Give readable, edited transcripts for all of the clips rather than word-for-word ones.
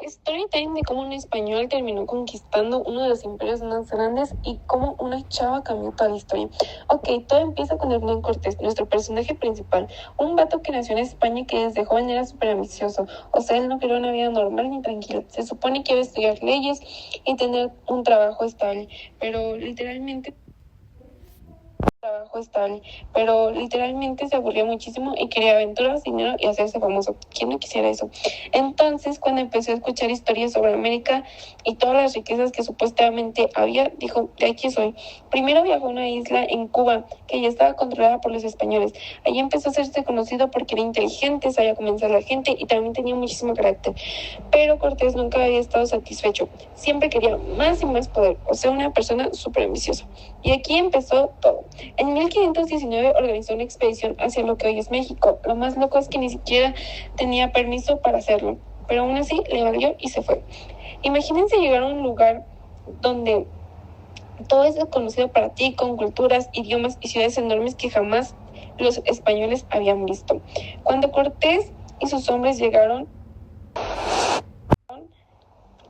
Storytime de cómo un español terminó conquistando uno de los imperios más grandes y cómo una chava cambió toda la historia. Ok, todo empieza con Hernán Cortés, nuestro personaje principal, un vato que nació en España y que desde joven era súper ambicioso. O sea, él no quería una vida normal ni tranquila. Se supone que iba a estudiar leyes y tener un trabajo estable, pero literalmente se aburría muchísimo y quería aventuras, dinero y hacerse famoso. ¿Quién no quisiera eso? Entonces, cuando empezó a escuchar historias sobre América y todas las riquezas que supuestamente había, dijo, de aquí soy. Primero viajó a una isla en Cuba que ya estaba controlada por los españoles. Allí empezó a hacerse conocido porque era inteligente, sabía convencer a la gente y también tenía muchísimo carácter. Pero Cortés nunca había estado satisfecho. Siempre quería más y más poder, o sea, una persona súper ambiciosa. Y aquí empezó todo. En 1519 organizó una expedición hacia lo que hoy es México. Lo más loco es que ni siquiera tenía permiso para hacerlo, pero aún así le valió y se fue. Imagínense llegar a un lugar donde todo es conocido para ti, con culturas, idiomas y ciudades enormes que jamás los españoles habían visto. Cuando Cortés y sus hombres llegaron,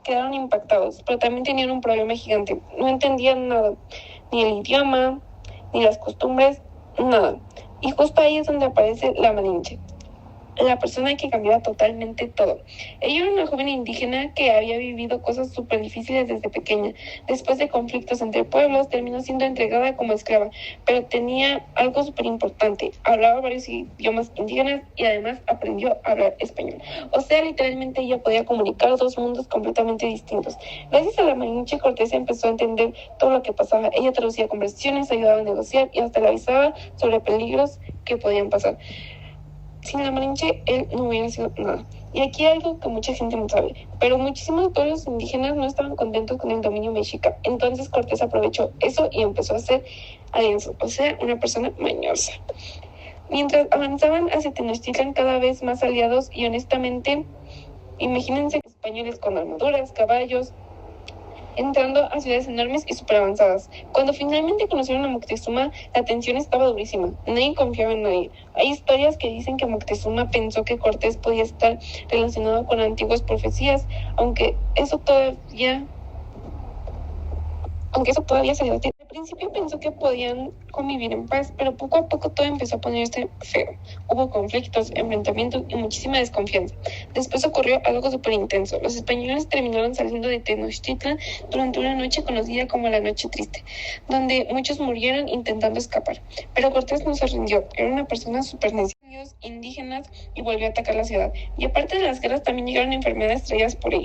quedaron impactados, pero también tenían un problema gigante. No entendían nada, ni el idioma, ni las costumbres, nada. Y justo ahí es donde aparece la Malinche, la persona que cambiaba totalmente todo. Ella era una joven indígena que había vivido cosas súper difíciles desde pequeña. Después de conflictos entre pueblos, terminó siendo entregada como esclava, pero tenía algo súper importante. Hablaba varios idiomas indígenas y además aprendió a hablar español. O sea, literalmente ella podía comunicar dos mundos completamente distintos. Gracias a la Malinche, Cortés empezó a entender todo lo que pasaba. Ella traducía conversaciones, ayudaba a negociar y hasta le avisaba sobre peligros que podían pasar. Sin la Malinche, él no hubiera sido nada. Y aquí hay algo que mucha gente no sabe, pero muchísimos pueblos indígenas no estaban contentos con el dominio mexica. Entonces Cortés aprovechó eso y empezó a hacer alianzas, o sea, una persona mañosa. Mientras avanzaban hacia Tenochtitlan, cada vez más aliados y honestamente, imagínense españoles con armaduras, caballos, entrando a ciudades enormes y súper avanzadas. Cuando finalmente conocieron a Moctezuma, la tensión estaba durísima. Nadie confiaba en nadie. Hay historias que dicen que Moctezuma pensó que Cortés podía estar relacionado con antiguas profecías, aunque eso todavía se debate. Al principio pensó que podían convivir en paz, pero poco a poco todo empezó a ponerse feo. Hubo conflictos, enfrentamientos y muchísima desconfianza. Después ocurrió algo súper intenso. Los españoles terminaron saliendo de Tenochtitlan durante una noche conocida como la Noche Triste, donde muchos murieron intentando escapar. Pero Cortés no se rindió. Era una persona súper necia. Indígenas y volvió a atacar la ciudad. Y aparte de las guerras, también llegaron enfermedades traídas por ellos.